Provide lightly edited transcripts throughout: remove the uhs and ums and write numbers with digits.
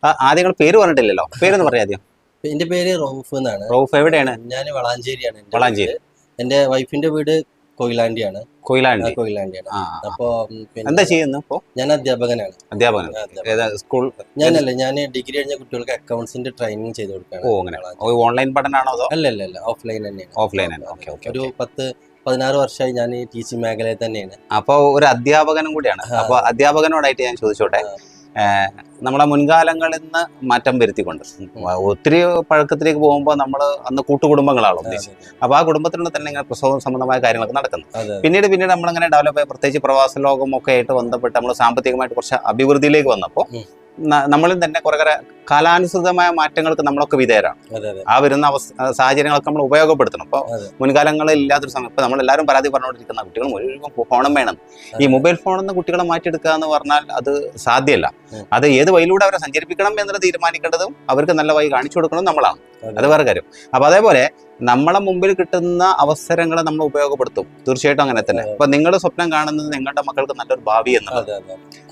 ആദ്യം നിങ്ങൾ പേര് പറഞ്ഞിട്ടില്ലല്ലോ, പേരൊന്ന് പറയാം ആദ്യം. എന്റെ പേര് റൌഫ് എന്നാണ്. റൌഫ് എവിടെയാണ്? ഞാൻ വളാഞ്ചേരിയാണ്. വളാഞ്ചേരി. എന്റെ വൈഫിന്റെ വീട് കൊയിലാണ്ടിയാണ്. കൊയിലാണ്ടിയാണ്. അപ്പൊ എന്താ ചെയ്യുന്നു ഇപ്പോ? ഞാൻ അധ്യാപകനാണ്. സ്കൂൾ? ഞാൻ ഡിഗ്രി കഴിഞ്ഞ കുട്ടികൾക്ക് അക്കൗണ്ട്സിന്റെ ട്രെയിനിങ് ചെയ്ത് കൊടുക്കുകയാണ്. ഓ, അങ്ങനെ ഓൺലൈൻ പഠനമാണോ അതോ? അല്ല, ഓഫ്ലൈൻ തന്നെയാണ്. ഓഫ്ലൈൻ. ഒരു 16 വർഷമായി ഞാൻ ഈ ടീച്ചിങ് മേഖലയിൽ തന്നെയാണ്. അപ്പൊ ഒരു അധ്യാപകനും കൂടിയാണ്. അപ്പൊ അധ്യാപകനോടായിട്ട് ഞാൻ ചോദിച്ചോട്ടെ, നമ്മളെ മുൻകാലങ്ങളിൽ നിന്ന് മാറ്റം വരുത്തിക്കൊണ്ട് ഒത്തിരി പഴക്കത്തിലേക്ക് പോകുമ്പോൾ നമ്മൾ അന്ന് കൂട്ടുകുടുംബങ്ങളാണ് ഉദ്ദേശിച്ചത്. അപ്പൊ ആ കുടുംബത്തിനുള്ളിൽ തന്നെ ഇങ്ങനെ പ്രസവ സംബന്ധമായ കാര്യങ്ങളൊക്കെ നടക്കുന്നു. പിന്നീട് നമ്മളിങ്ങനെ ഡെവലപ്പ് ആയി, പ്രത്യേകിച്ച് പ്രവാസ ലോകമൊക്കെ ആയിട്ട് ബന്ധപ്പെട്ട് നമ്മൾ സാമ്പത്തികമായിട്ട് കുറച്ച് അഭിവൃദ്ധിയിലേക്ക് വന്നപ്പോൾ നമ്മളിൽ തന്നെ കുറെ കാലാനുസൃതമായ മാറ്റങ്ങൾക്ക് നമ്മളൊക്കെ വിധേയരാണ്. ആ വരുന്ന സാഹചര്യങ്ങളൊക്കെ നമ്മൾ ഉപയോഗപ്പെടുത്തണം. ഇപ്പോൾ മുൻകാലങ്ങളിൽ ഇല്ലാത്തൊരു സമയം ഇപ്പൊ നമ്മളെല്ലാവരും പരാതി പറഞ്ഞുകൊണ്ടിരിക്കുന്ന കുട്ടികൾ മുഴുവൻ ഫോണും വേണം. ഈ മൊബൈൽ ഫോണിൽ നിന്ന് കുട്ടികളെ മാറ്റിയെടുക്കുക എന്ന് പറഞ്ഞാൽ അത് സാധ്യമല്ല. അത് ഏത് വഴിയിലൂടെ അവരെ സഞ്ചരിപ്പിക്കണം എന്നുള്ളത് തീരുമാനിക്കേണ്ടതും അവർക്ക് നല്ല വഴി കാണിച്ചു കൊടുക്കണം നമ്മളാണ്. അത് വേറെ കാര്യം. അപ്പൊ അതേപോലെ നമ്മളെ മുമ്പിൽ കിട്ടുന്ന അവസരങ്ങളെ നമ്മൾ ഉപയോഗപ്പെടുത്തും. തീർച്ചയായിട്ടും അങ്ങനെ തന്നെ. അപ്പൊ നിങ്ങളുടെ സ്വപ്നം കാണുന്നത് നിങ്ങളുടെ മക്കൾക്ക് നല്ലൊരു ഭാവി എന്നുള്ളത്.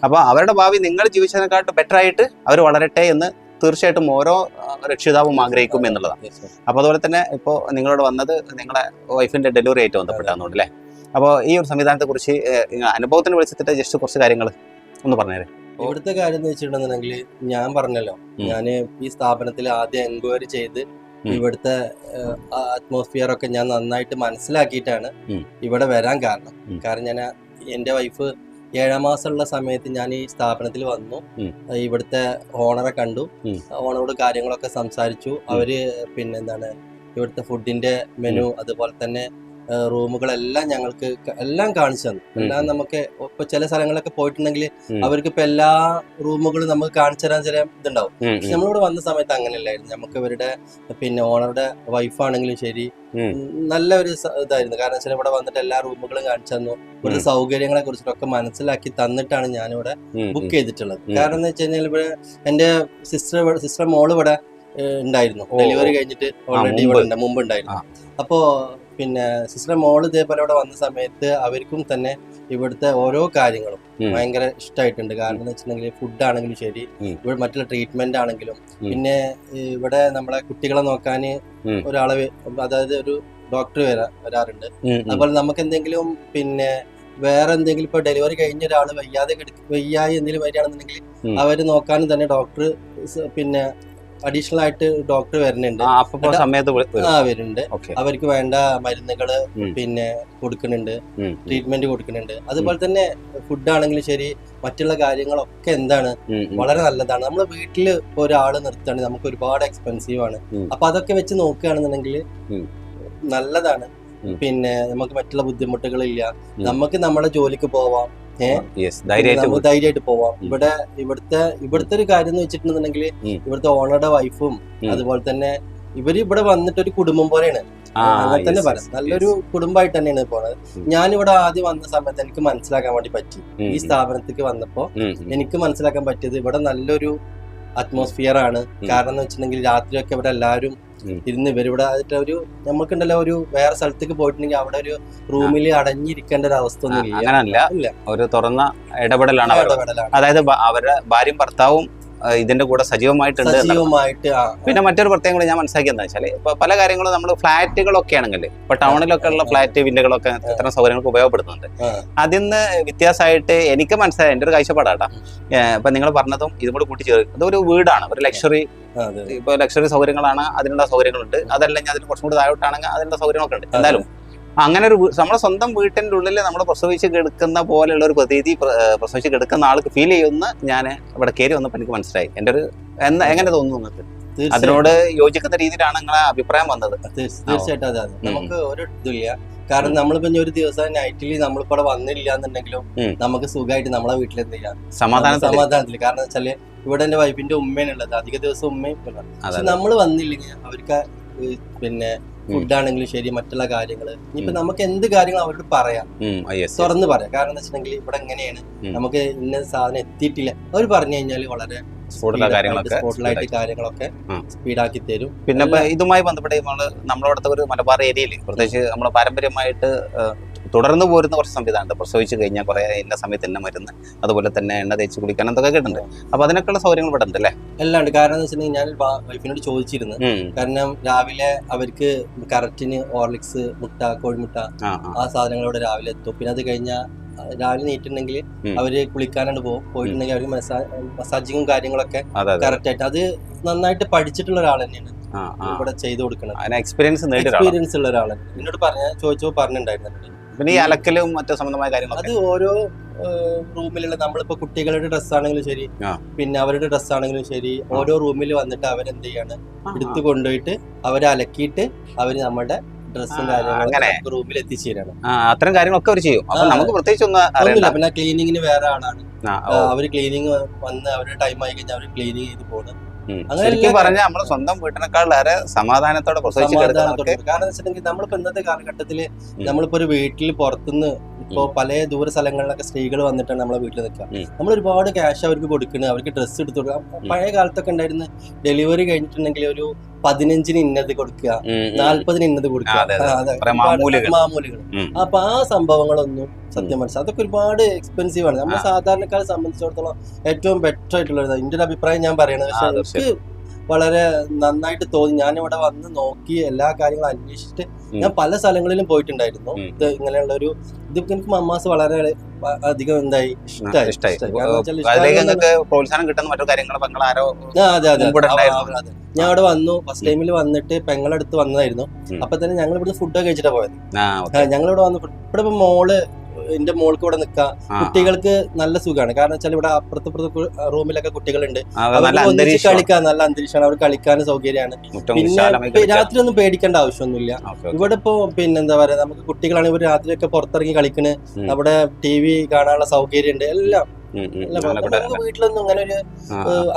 അപ്പൊ അവരുടെ ഭാവി നിങ്ങൾ ജീവിച്ചതിനെക്കാട്ടും ബെറ്റർ ആയിട്ട് അവർ വളരട്ടെ എന്ന് തീർച്ചയായിട്ടും ഓരോ രക്ഷിതാവും ആഗ്രഹിക്കും എന്നുള്ളതാണ്. അപ്പൊ അതുപോലെ തന്നെ ഇപ്പോൾ നിങ്ങളോട് വന്നത് നിങ്ങളെ വൈഫിന്റെ ഡെലിവറി ആയിട്ട് ബന്ധപ്പെട്ടാന്നുണ്ട് അല്ലേ? അപ്പോൾ ഈ ഒരു സംവിധാനത്തെ കുറിച്ച് അനുഭവത്തിന് വിളിച്ചിട്ട് ജസ്റ്റ് കുറച്ച് കാര്യങ്ങൾ ഒന്ന് പറഞ്ഞേരെ. ഇവിടുത്തെ കാര്യം എന്ന് വെച്ചിട്ടുണ്ടെന്നുണ്ടെങ്കിൽ ഞാൻ പറഞ്ഞല്ലോ, ഞാൻ ഈ സ്ഥാപനത്തിൽ ആദ്യം എൻക്വയറി ചെയ്ത് ഇവിടുത്തെ അറ്റ്മോസ്ഫിയർ ഒക്കെ ഞാൻ നന്നായിട്ട് മനസ്സിലാക്കിയിട്ടാണ് ഇവിടെ വരാൻ കാരണം. ഞാൻ എൻ്റെ വൈഫ് 7 മാസമുള്ള സമയത്ത് ഞാൻ ഈ സ്ഥാപനത്തിൽ വന്നു. ഇവിടുത്തെ ഓണറെ കണ്ടു, ഓണറോട് കാര്യങ്ങളൊക്കെ സംസാരിച്ചു. അവര് ഇവിടുത്തെ ഫുഡിന്റെ മെനു, അതുപോലെ തന്നെ റൂമുകളെല്ലാം ഞങ്ങൾക്ക് എല്ലാം കാണിച്ചു തന്നു. എല്ലാം നമുക്ക് ഇപ്പൊ ചില സ്ഥലങ്ങളൊക്കെ പോയിട്ടുണ്ടെങ്കിൽ അവർക്ക് ഇപ്പൊ എല്ലാ റൂമുകളും നമുക്ക് കാണിച്ചു തരാൻ ചില ഇതുണ്ടാവും. പക്ഷെ നമ്മളിവിടെ വന്ന സമയത്ത് അങ്ങനെയല്ലായിരുന്നു. നമുക്ക് ഇവരുടെ ഓണറുടെ വൈഫാണെങ്കിലും ശരി, നല്ല ഒരു ഇതായിരുന്നു. കാരണം വെച്ചാൽ ഇവിടെ വന്നിട്ട് എല്ലാ റൂമുകളും കാണിച്ചു തന്നു. ഇവിടുത്തെ സൗകര്യങ്ങളെ കുറിച്ചിട്ടൊക്കെ മനസ്സിലാക്കി തന്നിട്ടാണ് ഞാനിവിടെ ബുക്ക് ചെയ്തിട്ടുള്ളത്. കാരണം എന്ന് വെച്ച് കഴിഞ്ഞാൽ ഇവിടെ എന്റെ സിസ്റ്റർ മോള് ഇവിടെ ഉണ്ടായിരുന്നു. ഡെലിവറി കഴിഞ്ഞിട്ട് ഓൾറെഡി ഇവിടെ മുമ്പ് ഉണ്ടായിരുന്നു. അപ്പോ സിസ്റ്റർ മോള് ഇതേപോലെ ഇവിടെ വന്ന സമയത്ത് അവർക്കും തന്നെ ഇവിടുത്തെ ഓരോ കാര്യങ്ങളും ഭയങ്കര ഇഷ്ടമായിട്ടുണ്ട്. കാരണം എന്ന് വെച്ചിട്ടുണ്ടെങ്കിൽ ഫുഡ് ആണെങ്കിലും ശരി, ഇവിടെ മറ്റുള്ള ട്രീറ്റ്മെന്റ് ആണെങ്കിലും, പിന്നെ ഇവിടെ നമ്മളെ കുട്ടികളെ നോക്കാൻ ഒരാളെ, അതായത് ഒരു ഡോക്ടർ വരാറുണ്ട്. അതുപോലെ നമുക്ക് എന്തെങ്കിലും വേറെ എന്തെങ്കിലും ഇപ്പൊ ഡെലിവറി കഴിഞ്ഞ ഒരാൾ വയ്യായി എന്തെങ്കിലും വരികയാണെന്നുണ്ടെങ്കിൽ അവര് നോക്കാനും തന്നെ ഡോക്ടർ അഡീഷണൽ ആയിട്ട് ഡോക്ടർ വരുന്നുണ്ട്. വരുന്നുണ്ട്. അവർക്ക് വേണ്ട മരുന്നുകള് കൊടുക്കുന്നുണ്ട്, ട്രീറ്റ്മെന്റ് കൊടുക്കുന്നുണ്ട്. അതുപോലെ തന്നെ ഫുഡ് ആണെങ്കിലും ശരി, മറ്റുള്ള കാര്യങ്ങളൊക്കെ വളരെ നല്ലതാണ്. നമ്മള് വീട്ടില് ഇപ്പൊ ഒരാള് നിർത്തുകയാണെങ്കിൽ നമുക്ക് ഒരുപാട് എക്സ്പെൻസീവ് ആണ്. അപ്പൊ അതൊക്കെ വെച്ച് നോക്കുകയാണെന്നുണ്ടെങ്കിൽ നല്ലതാണ്. നമുക്ക് മറ്റുള്ള ബുദ്ധിമുട്ടുകളില്ല. നമുക്ക് നമ്മുടെ ജോലിക്ക് പോവാം, ധൈര്യമായിട്ട് പോവാം. ഇവിടുത്തെ ഒരു കാര്യം എന്ന് വെച്ചിട്ടുണ്ടെന്നുണ്ടെങ്കിൽ ഇവിടുത്തെ ഓണറുടെ വൈഫും അതുപോലെ തന്നെ ഇവിടെ വന്നിട്ട് ഒരു കുടുംബം പോലെയാണ്. അങ്ങനെ തന്നെ പറയാം. നല്ലൊരു കുടുംബമായിട്ട് തന്നെയാണ് പോണത്. ഞാനിവിടെ ആദ്യം വന്ന സമയത്ത് എനിക്ക് മനസ്സിലാക്കാൻ വേണ്ടി പറ്റി. ഈ സ്ഥാപനത്തിലേക്ക് വന്നപ്പോ എനിക്ക് മനസ്സിലാക്കാൻ പറ്റിയത് ഇവിടെ നല്ലൊരു അറ്റ്മോസ്ഫിയർ ആണ്. കാരണം എന്ന് വെച്ചിട്ടുണ്ടെങ്കിൽ രാത്രിയൊക്കെ ഇവിടെ എല്ലാവരും ഇരുന്ന് ഇവരിവിടെ ഒരു നമുക്കുണ്ടല്ലോ, ഒരു വേറെ സ്ഥലത്തേക്ക് പോയിട്ടുണ്ടെങ്കിൽ അവിടെ ഒരു റൂമിൽ അടഞ്ഞിരിക്കേണ്ട ഒരു അവസ്ഥ ഒന്നും ഇല്ല. ഒരു തുറന്ന ഇടപെടലാണ്. അതായത് അവരുടെ ഭാര്യയും ഭർത്താവും ഇതിന്റെ കൂടെ സജീവമായിട്ടുണ്ട്. പിന്നെ മറ്റൊരു പ്രത്യേകം കൂടെ ഞാൻ മനസ്സിലാക്കി എന്താ വെച്ചാൽ, ഇപ്പൊ പല കാര്യങ്ങളും നമ്മൾ ഫ്ലാറ്റുകളൊക്കെ ആണെങ്കിൽ ഇപ്പൊ ടൗണിലൊക്കെ ഉള്ള ഫ്ലാറ്റ് വില്ലകളൊക്കെ ഇത്തരം സൗകര്യങ്ങൾക്ക് ഉപയോഗപ്പെടുത്തുന്നുണ്ട്. അതിന്ന് വ്യത്യാസമായിട്ട് എനിക്ക് മനസ്സിലായ എന്റെ ഒരു കാഴ്ചപ്പാടാട്ടാ, ഇപ്പൊ നിങ്ങൾ പറഞ്ഞതും ഇതും കൂടി കൂട്ടിച്ചേർക്കും. അതൊരു വീടാണ്, ഒരു ലക്ഷറി. ഇപ്പൊ ലക്ഷറി സൗകര്യങ്ങളാണ്, അതിനുള്ള സൗകര്യങ്ങളുണ്ട്. അതല്ലെങ്കിൽ അതിന് കുറച്ചും കൂടി താഴോട്ടാണെങ്കിൽ അതിനുള്ള സൗകര്യങ്ങളൊക്കെ ഉണ്ട്. എന്തായാലും അങ്ങനെ ഒരു നമ്മളെ സ്വന്തം വീട്ടിൻ്റെ ഉള്ളിൽ നമ്മൾ പ്രസവിച്ച് കിടക്കുന്ന പോലെയുള്ള ഒരു പ്രതീതി പ്രസവിച്ച് കിടക്കുന്ന ആൾക്ക് ഫീൽ ചെയ്യുന്ന ഞാൻ ഇവിടെ കയറി വന്നപ്പോൾ എനിക്ക് മനസ്സിലായി. എൻ്റെ ഒരു എങ്ങനെ തോന്നുന്നു നിങ്ങൾക്ക്? അതിനോട് യോജിക്കുന്ന രീതിയിലാണ് നിങ്ങളെ അഭിപ്രായം വന്നത്? തീർച്ചയായിട്ടും അതെ. നമുക്ക് ഒരു ഇതില്ല. കാരണം നമ്മളിപ്പോ ഒരു ദിവസം നൈറ്റിൽ നമ്മളിപ്പോ ഇവിടെ വന്നില്ല എന്നുണ്ടെങ്കിലും നമുക്ക് സുഖമായിട്ട് നമ്മളെ വീട്ടിൽ എന്ത് ചെയ്യാം, സമാധാനത്തിൽ. കാരണം വെച്ചാല് ഇവിടെ എന്റെ വൈഫിന്റെ ഉമ്മയാണുള്ളത്, അധിക ദിവസം ഉമ്മയും. പക്ഷെ നമ്മൾ വന്നില്ലെങ്കിൽ അവർക്ക് ഫുഡ് ആണെങ്കിലും ശരി, മറ്റുള്ള കാര്യങ്ങള് ഇനിയിപ്പോ നമുക്ക് എന്ത് കാര്യങ്ങൾ അവരോട് പറയാം, തുറന്ന് പറയാം. കാരണം എന്താ വെച്ചിട്ടുണ്ടെങ്കിൽ ഇവിടെ എങ്ങനെയാണ്, നമുക്ക് ഇന്ന സാധനം എത്തിയിട്ടില്ല, അവർ പറഞ്ഞു കഴിഞ്ഞാൽ വളരെ സ്പോട്ടിലായിട്ട് കാര്യങ്ങളൊക്കെ സ്പീഡാക്കി തരും. പിന്നെ ഇതുമായി ബന്ധപ്പെട്ട് നമ്മളവിടുത്തെ ഒരു മലബാർ ഏരിയയിൽ, പ്രത്യേകിച്ച് നമ്മുടെ പാരമ്പര്യമായിട്ട് തുടർന്ന് പോരുന്ന കുറച്ച് സംവിധാനമുണ്ട്. പ്രസവിച്ച് കഴിഞ്ഞാൽ കുറേ ഇന്ന സമയത്ത് തന്നെ മരുന്ന്, അതുപോലെ തന്നെ എണ്ണ തേച്ച് കുളിക്കാൻ എന്തൊക്കെ കേട്ടിട്ടുണ്ട്. അപ്പൊ അതിനൊക്കെയുള്ള സൗകര്യങ്ങൾ ഇവിടെ ഉണ്ട് അല്ലേ? എല്ലാം ഉണ്ട്. കാരണം എന്ന് വെച്ചിട്ടുണ്ടെങ്കിൽ ഞാൻ വൈഫിനോട് ചോദിച്ചിരുന്നു. കാരണം രാവിലെ അവർക്ക് കറക്റ്റിന് ഹോർലിക്സ്, മുട്ട, കോഴിമുട്ട ആ സാധനങ്ങളോട് രാവിലെ എത്തും. പിന്നെ അത് കഴിഞ്ഞാൽ രാവിലെ നീട്ടുണ്ടെങ്കിൽ അവര് കുളിക്കാനായിട്ട് പോയിട്ടുണ്ടെങ്കിൽ അവർക്ക് മസാജിങ്ങും കാര്യങ്ങളൊക്കെ കറക്റ്റ് ആയിട്ട് അത് നന്നായിട്ട് പഠിച്ചിട്ടുള്ള ഒരാൾ തന്നെയാണ് ഇവിടെ ചെയ്തു കൊടുക്കണം. എക്സ്പീരിയൻസ് ഉള്ള ഒരാളാണ്. എന്നോട് ചോദിച്ചപ്പോൾ പറഞ്ഞിട്ടുണ്ടായിരുന്നു. പിന്നെ ഈ അലക്കലും മറ്റു സംബന്ധമായ കാര്യങ്ങൾ അത് ഓരോ റൂമിലുള്ള നമ്മളിപ്പോ കുട്ടികളുടെ ഡ്രസ്സ് ആണെങ്കിലും ശരി, പിന്നെ അവരുടെ ഡ്രസ്സ് ആണെങ്കിലും ശരി, ഓരോ റൂമിൽ വന്നിട്ട് അവരെന്ത് ചെയ്യാണ്, എടുത്തു കൊണ്ടുപോയിട്ട് അവരെ അലക്കിയിട്ട് അവര് നമ്മുടെ ഡ്രസ്സും കാര്യങ്ങളും റൂമിൽ എത്തിച്ചേരാണ്. അത്തരം കാര്യങ്ങളൊക്കെ അവർ ചെയ്യും. അപ്പൊ നമുക്ക് പ്രത്യേകിച്ച് ഒന്നുമില്ല. പിന്നെ ക്ലീനിങ്ങിന് വേറെ ആളാണ്. അവര് ക്ലീനിങ് വന്ന് അവരുടെ ടൈം ആയി കഴിഞ്ഞാൽ അവര് ക്ലീനിങ് ചെയ്ത് പോകുന്നത്. ശരിക്കും പറഞ്ഞാൽ നമ്മുടെ സ്വന്തം വീട്ടിനേക്കാളേറെ സമാധാനത്തോടെ കാരണം വെച്ചിട്ടുണ്ടെങ്കിൽ നമ്മളിപ്പോ ഇന്നത്തെ കാലഘട്ടത്തില് നമ്മളിപ്പോ ഒരു വീട്ടിൽ പുറത്തുനിന്ന് ഇപ്പോ പല ദൂര സ്ഥലങ്ങളിലൊക്കെ സ്ത്രീകൾ വന്നിട്ടാണ് നമ്മളെ വീട്ടിൽ നിൽക്കുക. നമ്മൾ ഒരുപാട് ക്യാഷ് അവർക്ക് കൊടുക്കുന്നത്, അവർക്ക് ഡ്രസ്സ് എടുത്ത് കൊടുക്കുക. പഴയ കാലത്തൊക്കെ ഉണ്ടായിരുന്ന ഡെലിവറി കഴിഞ്ഞിട്ടുണ്ടെങ്കിൽ ഒരു 15-ന് ഇന്നത് കൊടുക്കുക, 40-ന് ഇന്നത് കൊടുക്കുക, മാമൂലുകൾ. അപ്പൊ ആ സംഭവങ്ങളൊന്നും സത്യം മനസ്സിലാവും. അതൊക്കെ ഒരുപാട് എക്സ്പെൻസീവ് ആണ്. നമ്മൾ സാധാരണക്കാരെ സംബന്ധിച്ചിടത്തോളം ഏറ്റവും ബെറ്റർ ആയിട്ടുള്ളത് എന്റെ ഒരു അഭിപ്രായം ഞാൻ പറയണത്. പക്ഷെ എനിക്ക് വളരെ നന്നായിട്ട് തോന്നി. ഞാനിവിടെ വന്ന് നോക്കി എല്ലാ കാര്യങ്ങളും അന്വേഷിച്ചിട്ട് ഞാൻ പല സ്ഥലങ്ങളിലും പോയിട്ടുണ്ടായിരുന്നു. ഇത് ഇങ്ങനെയുള്ള ഒരു ഇതൊക്കെ എനിക്ക് മമ്മാസ് വളരെ അധികം എന്തായി ഇഷ്ടമായി. പ്രോത്സാഹനം കിട്ടുന്ന മറ്റു കാര്യങ്ങൾ അതെ. ഞാൻ അവിടെ വന്നു. ഫസ്റ്റ് ടൈമിൽ വന്നിട്ട് പെങ്ങളടുത്ത് വന്നതായിരുന്നു. അപ്പൊ തന്നെ ഞങ്ങൾ ഇവിടെ ഫുഡൊക്കെ കഴിച്ചിട്ടാ പോയത്. ഞങ്ങളിവിടെ വന്ന് ഇവിടെ ഇപ്പൊ എന്റെ മോൾക്ക് ഇവിടെ നിൽക്കാം. കുട്ടികൾക്ക് നല്ല സുഖമാണ്. കാരണം വെച്ചാൽ ഇവിടെ അപ്പുറത്ത് റൂമിലൊക്കെ കുട്ടികളുണ്ട്. ഒന്നിച്ച് കളിക്കാൻ നല്ല അന്തരീക്ഷമാണ്. അവർ കളിക്കാൻ സൗകര്യമാണ്. പിന്നെ രാത്രി ഒന്നും പേടിക്കേണ്ട ആവശ്യമൊന്നുമില്ല. ഇവിടെ ഇപ്പൊ പിന്നെന്താ പറയാ, നമുക്ക് കുട്ടികളാണെങ്കിൽ ഇവർ രാത്രിയൊക്കെ പുറത്തിറങ്ങി കളിക്കണ്. അവിടെ TV കാണാനുള്ള സൗകര്യം ഉണ്ട്. എല്ലാം നമുക്ക് വീട്ടിലൊന്നും അങ്ങനെ ഒരു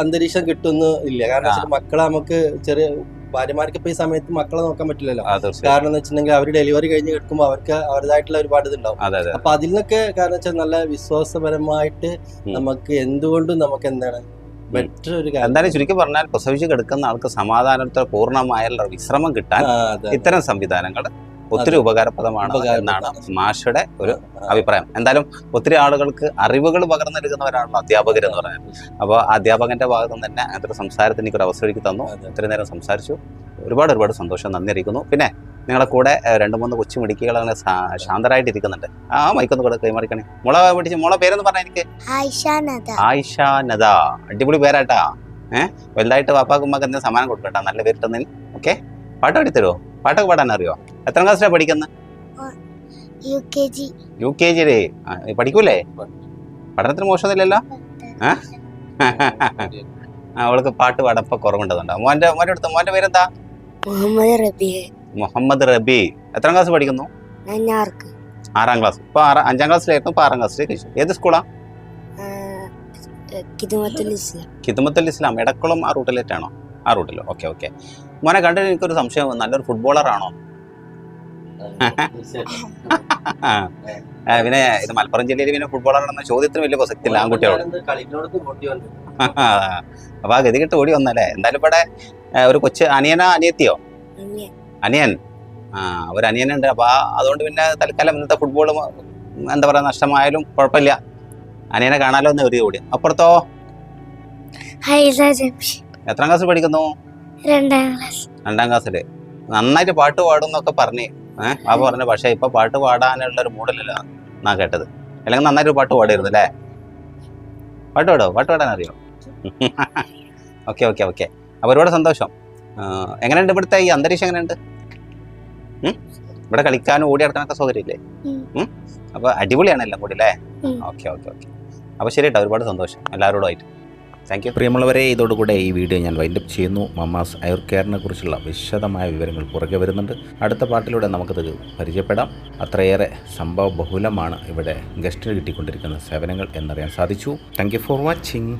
അന്തരീക്ഷം കിട്ടുന്നു ഇല്ല. കാരണം മക്കളെ നമുക്ക് ചെറിയ ഭാര്യമാർക്ക് ഇപ്പൊ ഈ സമയത്ത് മക്കളെ നോക്കാൻ പറ്റില്ലല്ലോ. കാരണം എന്ന് വെച്ചിട്ടുണ്ടെങ്കിൽ അവർ ഡെലിവറി കഴിഞ്ഞ് കിടക്കുമ്പോൾ അവർക്ക് അവരുടേതായിട്ടുള്ള ഒരുപാട് ഇതുണ്ടാവും. അപ്പൊ അതിൽ നിന്നൊക്കെ കാരണം വെച്ചാൽ നല്ല വിശ്വാസപരമായിട്ട് നമുക്ക് എന്തുകൊണ്ടും നമുക്ക് എന്താണ് ബെറ്റർ ഒരു കാര്യം. എന്തായാലും ചുരുക്കി പറഞ്ഞാൽ പ്രസവിച്ച് കിടക്കുന്ന ആൾക്ക് സമാധാനത്തോടെ പൂർണ്ണമായുള്ള വിശ്രമം കിട്ടാൻ ഇത്തരം സംവിധാനങ്ങൾ ഒത്തിരി ഉപകാരപ്രദമാണ് എന്നാണ് മാഷയുടെ ഒരു അഭിപ്രായം. എന്തായാലും ഒത്തിരി ആളുകൾക്ക് അറിവുകൾ പകർന്നെടുക്കുന്നവരാണല്ലോ അധ്യാപകർ എന്ന് പറഞ്ഞാൽ. അപ്പോൾ അധ്യാപകന്റെ ഭാഗത്തു നിന്ന് തന്നെ അങ്ങനത്തെ ഒരു സംസാരത്തിന് എനിക്കൊരു അവസരം എനിക്ക് തന്നു. ഇത്രയും നേരം സംസാരിച്ചു. ഒരുപാട് സന്തോഷം, നന്ദി അറിയിക്കുന്നു. പിന്നെ നിങ്ങളെ കൂടെ 2-3 കൊച്ചു മിടുക്കികൾ അങ്ങനെ ശാന്തരായിട്ടിരിക്കുന്നുണ്ട്. ആ മൈക്കൊന്ന് കൂടെ കൈമാറിക്കണേ. മോളെ പേരെന്ന് പറഞ്ഞാൽ എനിക്ക് ആയിഷ നദ. അടിപൊളി പേരാട്ടാ. വലുതായിട്ട് വാപ്പാക്കുമ്മക്ക് എന്തെങ്കിലും സമ്മാനം കൊടുക്കട്ടാ, നല്ല പേരിട്ടെന്നതിന്. ഓക്കെ, പാട്ട് പാടിത്തരുമോ? പാട്ടൊക്കെ പാടാൻ അറിയോ? എത്രാം ക്ലാസ്സിലാണ് പഠിക്കുന്നത്? UKG. പഠിക്കൂലേ? പഠനത്തിന് മോശമൊന്നുമില്ലല്ലോ. അവൾക്ക് പാട്ട് പാടപ്പോ കുറവുണ്ടെന്നുണ്ടോ? മോന്റെ പേരെന്താ? മുഹമ്മദ് റബി. എത്രാം ക്ലാസ് പഠിക്കുന്നു? 6ാം ക്ലാസ്. ഇപ്പൊ 5ാം ക്ലാസ്സിലായിരുന്നു, ഇപ്പൊ 6ാം ക്ലാസ്സിലേക്ക്. ഏത് സ്കൂളാ? ഖിദ്മത്തുൽ ഇസ്ലാം. എടക്കുളം ആ റൂട്ടിലേറ്റാണോ? ആ റൂട്ടിലോ? ഓക്കെ. മോനെ കണ്ടിട്ട് എനിക്കൊരു സംശയം, നല്ലൊരു ഫുട്ബോളറാണോ? പിന്നെ ഇത് മലപ്പുറം ജില്ലയിൽ പിന്നെ ഫുട്ബോളറാണെന്ന ചോദ്യത്തിന് വലിയ പ്രസക്തി ഇല്ല ആൺകുട്ടികളോട്. അപ്പൊ ആ ഗതികെട്ട് ഓടി വന്നല്ലേ. എന്തായാലും ഇവിടെ ഒരു കൊച്ച് അനിയത്തിയോ? അനിയൻ. ഒരു അനിയനുണ്ട്. അപ്പൊ അതുകൊണ്ട് പിന്നെ തൽക്കാലം ഇന്നത്തെ ഫുട്ബോൾ എന്താ പറയാ നഷ്ടമായാലും കുഴപ്പമില്ല, അനിയനെ കാണാലോ എന്ന് ഒരു ഓടി. അപ്പുറത്തോ? എത്രാം ക്ലാസ് പഠിക്കുന്നു? 2ാം ക്ലാസ്സില്. നന്നായിട്ട് പാട്ട് പാടും എന്നൊക്കെ പറഞ്ഞ് പാപ്പ പറഞ്ഞു. പക്ഷെ ഇപ്പൊ പാട്ട് പാടാനുള്ള ഒരു മൂഡിലല്ല എന്നാ കേട്ടത്. അല്ലെങ്കിൽ നന്നായിട്ട് പാട്ട് പാടിയിരുന്നു അല്ലേ? പാട്ട് പാടാൻ അറിയോ? ഓക്കെ. അപ്പൊ ഒരുപാട് സന്തോഷം. എങ്ങനെയുണ്ട് ഇവിടുത്തെ ഈ അന്തരീക്ഷം? എങ്ങനെയുണ്ട് ഇവിടെ? കളിക്കാനും ഓടി നടക്കാനൊക്കെ സൗകര്യമില്ലേ? അപ്പൊ അടിപൊളിയാണ് എല്ലാം കൂടി അല്ലേ? ഓക്കെ. അപ്പൊ ശരി കേട്ടോ, ഒരുപാട് സന്തോഷം എല്ലാവരോടും ആയിട്ട്. Thank you. പ്രിയമുള്ളവരെ, ഇതോടുകൂടെ ഈ വീഡിയോ ഞാൻ വൈൻഡപ്പ് ചെയ്യുന്നു. മമ്മാസ് ഐർ കെയറിനെ കുറിച്ചുള്ള വിശദമായ വിവരങ്ങൾ പുറകെ വരുന്നുണ്ട്. അടുത്ത പാട്ടിലൂടെ നമുക്കത് പരിചയപ്പെടാം. അത്രയേറെ സംഭവ ബഹുലമാണ് ഇവിടെ ഗസ്റ്റിന് കിട്ടിക്കൊണ്ടിരിക്കുന്ന സേവനങ്ങൾ എന്നറിയാൻ സാധിച്ചു. Thank you for watching.